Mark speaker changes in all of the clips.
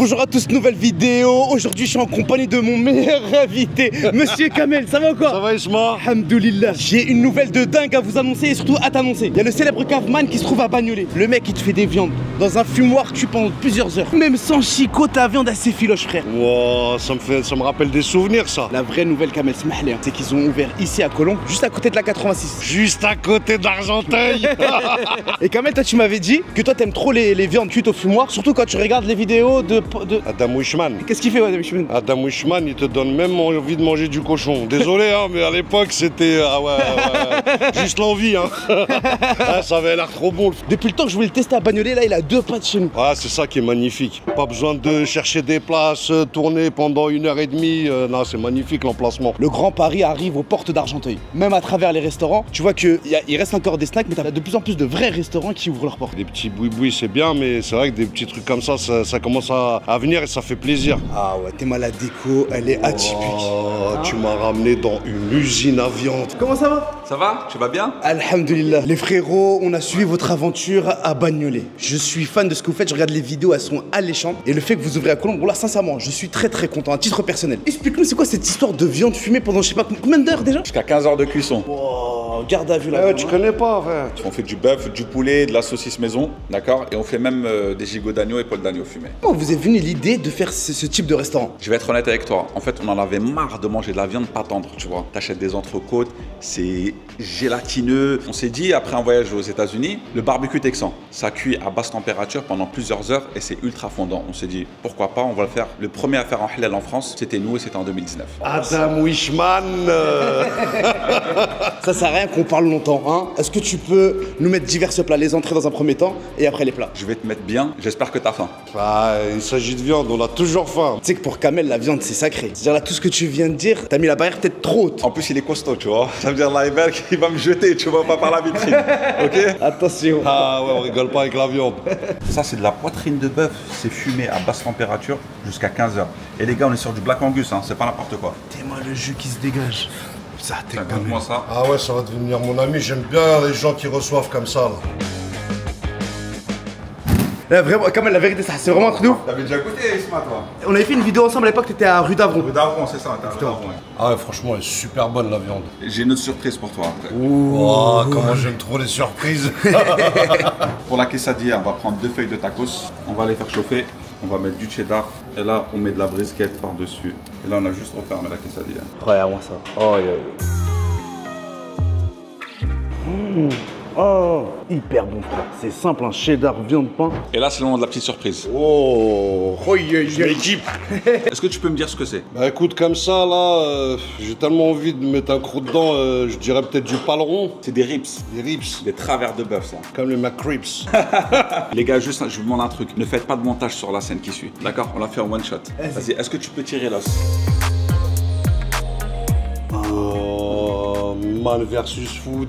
Speaker 1: Bonjour à tous, nouvelle vidéo. Aujourd'hui, je suis en compagnie de mon meilleur invité, Monsieur Kamel. Ça va ou quoi?
Speaker 2: Ça va, Isma?
Speaker 1: Alhamdoulilah. J'ai une nouvelle de dingue à vous annoncer et surtout à t'annoncer. Il y a le célèbre caveman qui se trouve à Bagnolet. Le mec, il te fait des viandes dans un fumoir cuit pendant plusieurs heures. Même sans chicot, ta viande assez filoche, frère.
Speaker 2: Wow, ça me rappelle des souvenirs, ça.
Speaker 1: La vraie nouvelle Kamel Smahlé, c'est qu'ils ont ouvert ici à Colombes, juste à côté de la 86.
Speaker 2: Juste à côté d'Argenteuil.
Speaker 1: Et Kamel, toi, tu m'avais dit que toi, t'aimes trop les viandes cuites au fumoir, surtout quand tu regardes les vidéos de...
Speaker 2: Adam Wishman.
Speaker 1: Qu'est-ce qu'il fait, Adam Wishman?
Speaker 2: Adam Wishman, il te donne même envie de manger du cochon. Désolé, hein, mais à l'époque, c'était... Ah ouais. Juste l'envie, hein. Ah, ça avait l'air trop bon.
Speaker 1: Depuis le temps que je voulais le tester à Bagnolet, là, il a 2 pattes chez nous.
Speaker 2: Ah, c'est ça qui est magnifique. Pas besoin de chercher des places, tourner pendant 1h30. Non, c'est magnifique l'emplacement.
Speaker 1: Le Grand Paris arrive aux portes d'Argenteuil. Même à travers les restaurants, tu vois qu'il reste encore des snacks, mais t'as de plus en plus de vrais restaurants qui ouvrent leurs portes.
Speaker 2: Des petits boui-boui, c'est bien, mais c'est vrai que des petits trucs comme ça, ça commence à venir et ça fait plaisir.
Speaker 1: Ah ouais, t'es mal, la déco, elle est atypique.
Speaker 2: Oh, tu m'as ramené dans une usine à viande.
Speaker 1: Comment ça va?
Speaker 3: Ça va? Tu vas bien?
Speaker 1: Alhamdulillah. Les frérots, on a suivi votre aventure à Bagnolet. Je suis fan de ce que vous faites, je regarde les vidéos, elles sont alléchantes. Et le fait que vous ouvrez à Colombes, bon là, sincèrement, je suis très content, à titre personnel. Explique-nous, c'est quoi cette histoire de viande fumée pendant je sais pas combien d'heures déjà?
Speaker 3: Jusqu'à 15 heures de cuisson.
Speaker 1: Oh, garde à vue là.
Speaker 2: Ouais, tu connais pas, frère.
Speaker 3: On fait du bœuf, du poulet, de la saucisse maison, d'accord? Et on fait même des gigots d'agneau et poils d'agneau fumés.
Speaker 1: Comment vous est venue l'idée de faire ce type de restaurant?
Speaker 3: Je vais être honnête avec toi. En fait, on en avait marre de manger de la viande pas tendre, tu vois. T'achètes des entrecôtes, c'est gélatineux. On s'est dit, après un voyage aux États-Unis, le barbecue texan, ça cuit à basse température pendant plusieurs heures et c'est ultra fondant. On s'est dit, pourquoi pas, on va le faire. Le premier à faire en halal en France, c'était nous et c'était en 2019.
Speaker 2: Adam Wishman.
Speaker 1: Ça sert à rien qu'on parle longtemps, hein. Est-ce que tu peux nous mettre divers plats, les entrées dans un premier temps et après les plats?
Speaker 3: Je vais te mettre bien, j'espère que t'as faim.
Speaker 2: Ah, il s'agit de viande, on a toujours faim.
Speaker 1: Tu sais que pour Kamel, la viande, c'est sacré. C'est-à-dire là, tout ce que tu viens de dire, t'as mis la barrière peut-être trop haute.
Speaker 3: En plus, il est costaud, tu vois. Ça veut dire l'iceberg, il va me jeter, tu vois, pas par la vitrine. Ok?
Speaker 1: Attention.
Speaker 2: Ah ouais, on rigole pas avec la viande.
Speaker 3: Ça, c'est de la poitrine de bœuf. C'est fumé à basse température jusqu'à 15 heures. Et les gars, on est sur du Black Angus, hein. C'est pas n'importe quoi.
Speaker 1: T'es-moi le jus qui se dégage. Ça, t'es Kamel.
Speaker 3: Moi ça.
Speaker 2: Ah ouais, ça va devenir mon ami. J'aime bien les gens qui reçoivent comme ça, là.
Speaker 1: Là, vraiment, Kamel, la vérité, ça, c'est vraiment un truc de ouf.
Speaker 3: T'avais déjà goûté, Isma, toi?
Speaker 1: On avait fait une vidéo ensemble à l'époque, t'étais à rue d'Avron.
Speaker 3: Rue d'Avron, c'est ça, t'as rue d'Avron.
Speaker 2: Ah ouais, franchement, elle est super bonne, la viande.
Speaker 3: J'ai une autre surprise pour toi après.
Speaker 2: Oh, comment j'aime trop les surprises.
Speaker 3: Pour la quesadilla, on va prendre 2 feuilles de tacos. On va les faire chauffer. On va mettre du cheddar. Et là, on met de la brisquette par-dessus. Et là, on a juste refermé la quesadilla.
Speaker 1: Regarde-moi ça. Oh, Oh, hyper bon, frère. C'est simple, un cheddar, viande, pain.
Speaker 3: Et là, c'est le moment de la petite surprise.
Speaker 2: Oh, je m'équipe.
Speaker 3: Est-ce que tu peux me dire ce que c'est?
Speaker 2: Bah écoute, comme ça, là, j'ai tellement envie de mettre un croc dedans, je dirais peut-être du paleron.
Speaker 3: C'est des ribs.
Speaker 2: Des ribs,
Speaker 3: Des travers de bœuf, ça.
Speaker 2: comme les McRibs.
Speaker 3: Les gars, juste, je vous demande un truc. Ne faites pas de montage sur la scène qui suit. D'accord? On l'a fait en one shot. Vas-y, est-ce que tu peux tirer l'os?
Speaker 2: Oh, man versus food.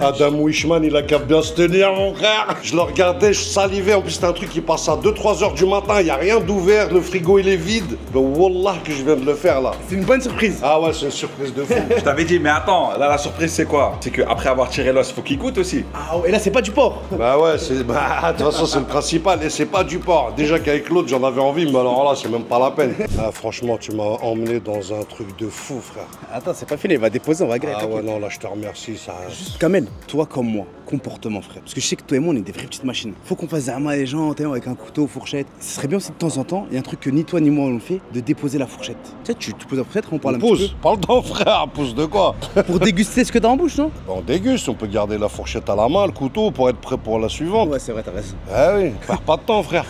Speaker 2: Adam Wishman, il a qu'à bien se tenir, mon frère. Je le regardais, je salivais. En plus, c'était un truc qui passe à 2-3 heures du matin. Il n'y a rien d'ouvert, le frigo, il est vide. Ben, wallah que je viens de le faire, là.
Speaker 1: C'est une bonne surprise.
Speaker 2: Ah ouais, c'est une surprise de fou.
Speaker 3: Je t'avais dit, mais attends, là, la surprise, c'est quoi? C'est qu'après avoir tiré l'os, faut qu'il goûte aussi.
Speaker 1: Ah ouais, et là, c'est pas du porc.
Speaker 2: Bah ouais, de toute façon, c'est le principal. Et c'est pas du porc. Déjà qu'avec l'autre, j'en avais envie, mais alors là, c'est même pas la peine. Ah, franchement, tu m'as emmené dans un truc de fou, frère.
Speaker 1: Attends, c'est pas fini, il va déposer, on va griller.
Speaker 2: Ah ouais, non, là, je te remercie. Ça...
Speaker 1: Kamel, toi comme moi, comportement, frère. Parce que je sais que toi et moi, on est des vraies petites machines. Faut qu'on fasse zama les gens, avec un couteau, fourchette. Ce serait bien aussi de temps en temps, il y a un truc que ni toi ni moi on le fait, de déposer la fourchette. Tu sais, tu poses la fourchette, on parle un petit
Speaker 2: Pousse, parle d'un frère, pousse de quoi?
Speaker 1: peu. Pour déguster ce que t'as en bouche, non?
Speaker 2: On déguste, on peut garder la fourchette à la main, le couteau, pour être prêt pour la suivante.
Speaker 1: Ouais, c'est vrai, t'as raison.
Speaker 2: Ah oui, perds pas de temps, frère.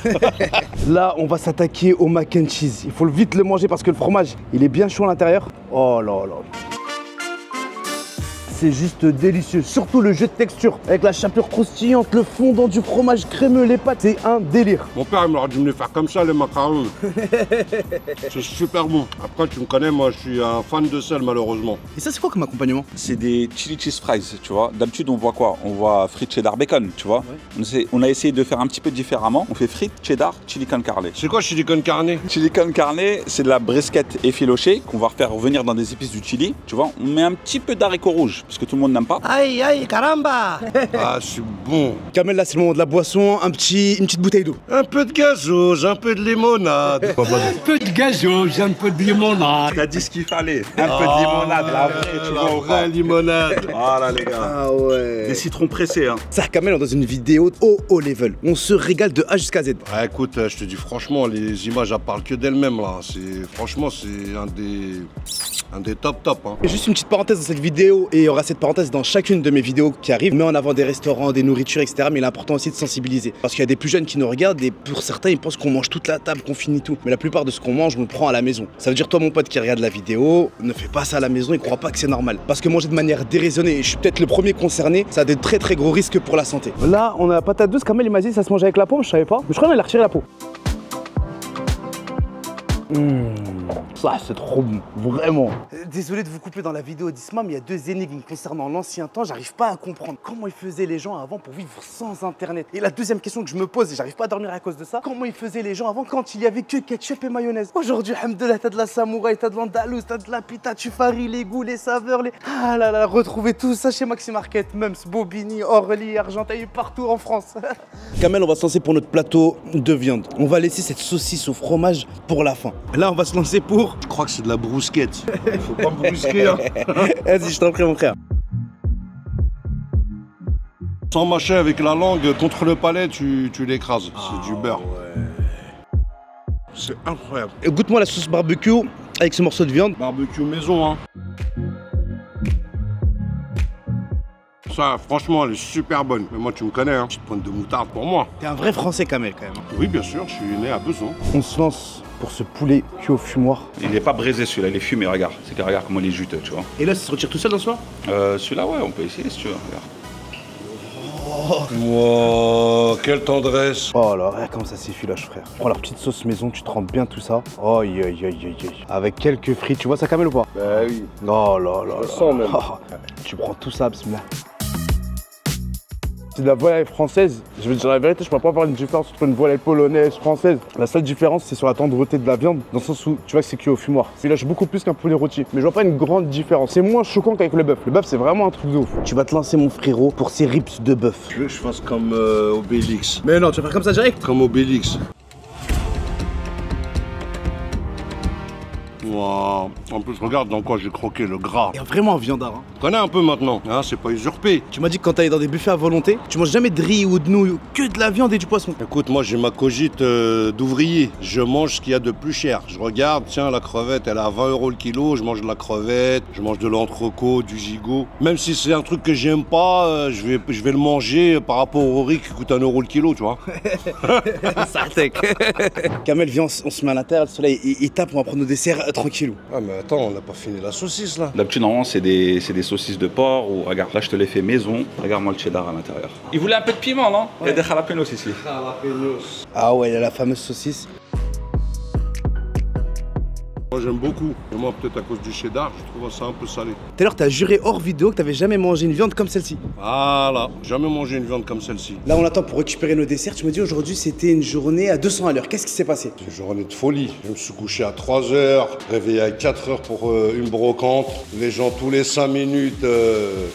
Speaker 1: Là, on va s'attaquer au mac and cheese. Il faut vite le manger parce que le fromage, il est bien chaud à l'intérieur. Oh là là. C'est juste délicieux, surtout le jeu de texture avec la chapelure croustillante, le fondant du fromage crémeux, les pâtes, c'est un délire.
Speaker 2: Mon père, il m'aurait dû me les faire comme ça, les macarons. C'est super bon. Après, tu me connais, moi, je suis un fan de sel, malheureusement.
Speaker 1: Et ça, c'est quoi comme accompagnement?
Speaker 3: C'est des chili cheese fries, tu vois. D'habitude, on voit quoi? On voit frites cheddar bacon, tu vois. Ouais. On a essayé de faire un petit peu différemment. On fait frites cheddar chili con carne.
Speaker 2: C'est quoi chili con carne?
Speaker 3: Chili con carne, c'est de la brisquette effilochée qu'on va refaire revenir dans des épices du chili, tu vois. On met un petit peu d'haricots rouges parce que tout le monde n'aime pas.
Speaker 4: Aïe, aïe, caramba.
Speaker 2: Ah, c'est bon.
Speaker 1: Kamel, là, c'est le moment de la boisson. Une petite bouteille d'eau.
Speaker 2: Un peu de gazoz, un peu de limonade.
Speaker 4: Un peu de gazoz, un peu de limonade.
Speaker 3: T'as dit ce qu'il fallait. Un peu de limonade, la vraie, tu vois.
Speaker 2: La vraie limonade.
Speaker 3: Voilà, les gars.
Speaker 1: Ah ouais.
Speaker 3: Des citrons pressés, hein.
Speaker 1: Ça, Kamel, on est dans une vidéo haut level. On se régale de A jusqu'à Z.
Speaker 2: Ah, écoute, je te dis franchement, les images, elles parlent que d'elles-mêmes là. Franchement, c'est un des top. Hein.
Speaker 1: Et juste une petite parenthèse dans cette vidéo, et il y aura cette parenthèse dans chacune de mes vidéos qui arrivent. Mais en avant des restaurants, des nourritures, etc. Mais il est important aussi de sensibiliser. Parce qu'il y a des plus jeunes qui nous regardent et pour certains, ils pensent qu'on mange toute la table, qu'on finit tout. Mais la plupart de ce qu'on mange, on le prend à la maison. Ça veut dire, toi, mon pote qui regarde la vidéo, ne fais pas ça à la maison et crois pas que c'est normal. Parce que manger de manière déraisonnée, et je suis peut-être le premier concerné, ça a des très gros risques pour la santé. Là, on a la patate douce. Kamel, il m'a dit ça se mange avec la peau, je savais pas. Mais je crois qu'il a retiré la peau. Ça c'est trop bon, vraiment. Désolé de vous couper dans la vidéo d'Isma, mais il y a deux énigmes concernant l'ancien temps, j'arrive pas à comprendre comment ils faisaient les gens avant pour vivre sans internet. Et la deuxième question que je me pose, et j'arrive pas à dormir à cause de ça, comment ils faisaient les gens avant quand il y avait que ketchup et mayonnaise. Aujourd'hui, alhamdoulilah, t'as de la samouraï, t'as de l'andalouse, t'as de la pita, tu faries les goûts, les saveurs, les... Ah là là, retrouvez tout ça chez Maxi Market, Mums, Bobigny, Orly, Argenteuil, partout en France. Kamel, on va se lancer pour notre plateau de viande. On va laisser cette saucisse au fromage pour la fin. Là, on va se lancer pour...
Speaker 2: Je crois que c'est de la brousquette. Faut pas me brusquer, hein.
Speaker 1: Vas-y, je t'en prie, mon frère.
Speaker 2: Sans mâcher avec la langue contre le palais, tu l'écrases. C'est du beurre.
Speaker 1: Ouais.
Speaker 2: C'est incroyable.
Speaker 1: Goûte-moi la sauce barbecue avec ce morceau de viande.
Speaker 2: Barbecue maison, hein. Ça, franchement, elle est super bonne. Mais moi, tu me connais, hein. Petite pointe de moutarde pour moi.
Speaker 1: T'es un vrai français, Kamel, quand même.
Speaker 2: Oui, bien sûr, je suis né à Besançon.
Speaker 1: On se lance pour ce poulet cuit au fumoir.
Speaker 3: Il n'est pas braisé celui-là, il est fumé, regarde. C'est que regarde comment il est juteux, tu vois.
Speaker 1: Et là, ça se retire tout seul dans ce soir?
Speaker 3: Celui-là, ouais, on peut essayer si tu veux, regarde.
Speaker 2: Wow, quelle tendresse.
Speaker 1: Oh là, regarde comment ça s'effilage, frère. Prends la petite sauce maison, tu trempes bien tout ça. Oh, aïe, aïe, aïe, aïe. Avec quelques frites, tu vois ça, Kamel, ou pas?
Speaker 2: Bah oui.
Speaker 1: Oh là là.
Speaker 2: Je sens même.
Speaker 1: Tu prends tout ça, bismillah. C'est de la volaille française. Je vais te dire la vérité, je peux pas voir une différence entre une volaille polonaise, française. La seule différence, c'est sur la tendreté de la viande, dans le sens où tu vois que c'est cuit au fumoir. Il lâche beaucoup plus qu'un poulet rôti. Mais je vois pas une grande différence. C'est moins choquant qu'avec le bœuf. Le bœuf, c'est vraiment un truc de ouf. Tu vas te lancer, mon frérot, pour ces rips de bœuf.
Speaker 2: Tu veux que je fasse comme Obélix?
Speaker 1: Mais non, tu vas faire comme ça direct?
Speaker 2: Comme Obélix. Wow. En plus, regarde dans quoi j'ai croqué le gras.
Speaker 1: Il y a vraiment un viandard. Hein.
Speaker 2: Tu connais un peu maintenant, hein, c'est pas usurpé.
Speaker 1: Tu m'as dit que quand t'allais dans des buffets à volonté, tu manges jamais de riz ou de nouilles, que de la viande et du poisson.
Speaker 2: Écoute, moi j'ai ma cogite d'ouvrier. Je mange ce qu'il y a de plus cher. Je regarde, tiens, la crevette, elle est à 20 € le kilo. Je mange de la crevette, je mange de l'entrecôte, du gigot. Même si c'est un truc que j'aime pas, je vais le manger par rapport au riz qui coûte 1 € le kilo, tu vois. Kamel, viens, on se met à l'intérieur, le soleil, il tape, on va prendre nos desserts tranquillou. Ah mais attends, on n'a pas fini la saucisse là.
Speaker 3: D'habitude, normalement, c'est des saucisses de porc ou regarde, là je te l'ai fait maison. Regarde-moi le cheddar à l'intérieur. Il voulait un peu de piment, non? Il y a des jalapenos ici.
Speaker 2: Jalapenos.
Speaker 1: Ah ouais, il y a la fameuse saucisse.
Speaker 2: Moi j'aime beaucoup, et moi peut-être à cause du cheddar, je trouve ça un peu salé.
Speaker 1: Tout à l'heure, t'as juré hors vidéo que t'avais jamais mangé une viande comme celle-ci.
Speaker 2: Voilà, jamais mangé une viande comme celle-ci.
Speaker 1: Là, on attend pour récupérer nos desserts. Tu me dis aujourd'hui, c'était une journée à 200 à l'heure. Qu'est-ce qui s'est passé?
Speaker 2: C'est une journée de folie. Je me suis couché à 3 h, réveillé à 4 h pour une brocante. Les gens tous les 5 minutes.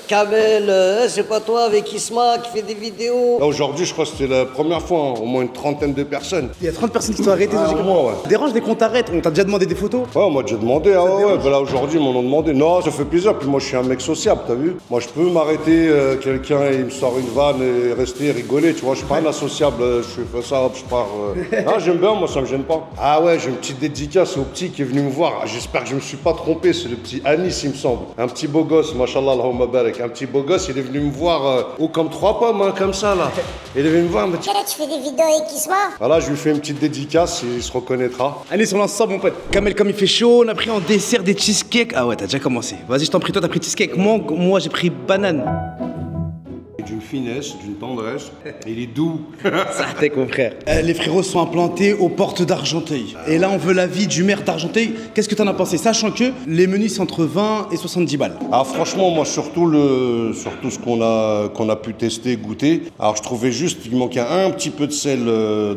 Speaker 4: Kamel, c'est pas toi avec Isma qui fait des vidéos?
Speaker 2: Là aujourd'hui, je crois que c'était la première fois, hein, au moins une trentaine de personnes.
Speaker 1: Il y a 30 personnes qui sont arrêtées.
Speaker 2: Moi, ouais.
Speaker 1: Ça dérange dès qu'on t'arrête. On t'a déjà demandé des photos?
Speaker 2: Ouais, on m'a déjà demandé, ah ouais, bah là aujourd'hui ils m'en ont demandé. Non, ça fait plaisir, puis moi je suis un mec sociable, t'as vu? Moi je peux m'arrêter, quelqu'un il me sort une vanne et rester rigoler, tu vois, je suis pas un associable, je fais ça, hop, je pars. Ah j'aime bien, moi ça me gêne pas. Ah ouais, j'ai une petite dédicace au petit qui est venu me voir, j'espère que je me suis pas trompé, c'est le petit Anis il me semble. Un petit beau gosse, machallah, Allahumma barak, un petit beau gosse, il est venu me voir, comme 3 pommes, hein, comme ça là. Il est venu me voir, il m'a dit...
Speaker 5: Là, tu fais des vidéos avec Isma?
Speaker 2: Voilà, je lui fais une petite dédicace, il se reconnaîtra.
Speaker 1: Allez, on lance ça, mon pote. Kamel, comme il fait chaud, on a pris en dessert des cheesecakes. Ah ouais, t'as déjà commencé. Vas-y, je t'en prie, toi, t'as pris cheesecake. Moi j'ai pris banane.
Speaker 2: D'une finesse, d'une tendresse. Et il est doux.
Speaker 1: Ça, t'es confrère. Les frérots sont implantés aux portes d'Argenteuil. Et là, on veut l'avis du maire d'Argenteuil. Qu'est-ce que t'en as pensé? Sachant que les menus, c'est entre 20 et 70 balles.
Speaker 2: Ah, franchement, moi, surtout ce qu'on a pu tester, goûter. Alors, je trouvais juste qu'il manquait un petit peu de sel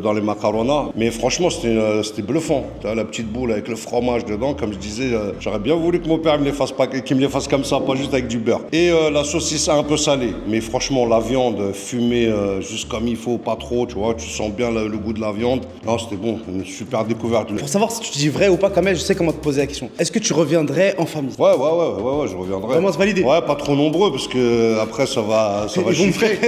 Speaker 2: dans les macaronas. Mais franchement, c'était bluffant. T'as la petite boule avec le fromage dedans. Comme je disais, j'aurais bien voulu que mon père me les fasse pas, qu'il me les fasse comme ça, pas juste avec du beurre. Et la saucisse un peu salée. Mais franchement, la viande fumée juste comme il faut, pas trop, tu vois. Tu sens bien le goût de la viande. Non, c'était bon. Une super découverte.
Speaker 1: Pour savoir si tu dis vrai ou pas, quand même, je sais comment te poser la question. Est-ce que tu reviendrais en famille?
Speaker 2: Ouais, je reviendrai.
Speaker 1: Vraiment, c'est validé?
Speaker 2: Ouais, pas trop nombreux, parce que après, ça va chiffrer.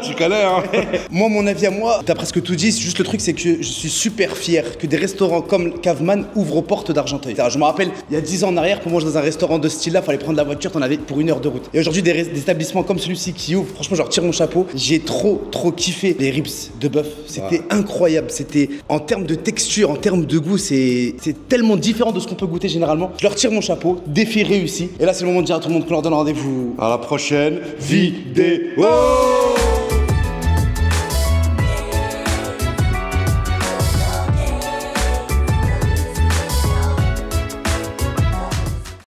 Speaker 2: Tu connais, hein.
Speaker 1: Moi, mon avis à moi, t'as presque tout dit. Juste le truc, c'est que je suis super fier que des restaurants comme Caveman ouvrent aux portes d'Argenteuil. Je me rappelle, il y a 10 ans en arrière, pour manger dans un restaurant de ce style-là, fallait prendre la voiture, t'en avais pour 1 heure de route. Et aujourd'hui, des établissements comme celui-ci qui ouvrent, franchement, je leur tire mon chapeau. J'ai trop kiffé les ribs de bœuf. C'était incroyable. C'était, en termes de texture, en termes de goût, c'est tellement différent de ce qu'on peut goûter généralement. Je leur tire mon chapeau. Défi réussi. Et là, c'est le moment de dire à tout le monde qu'on leur donne rendez-vous
Speaker 2: à la prochaine vidéo.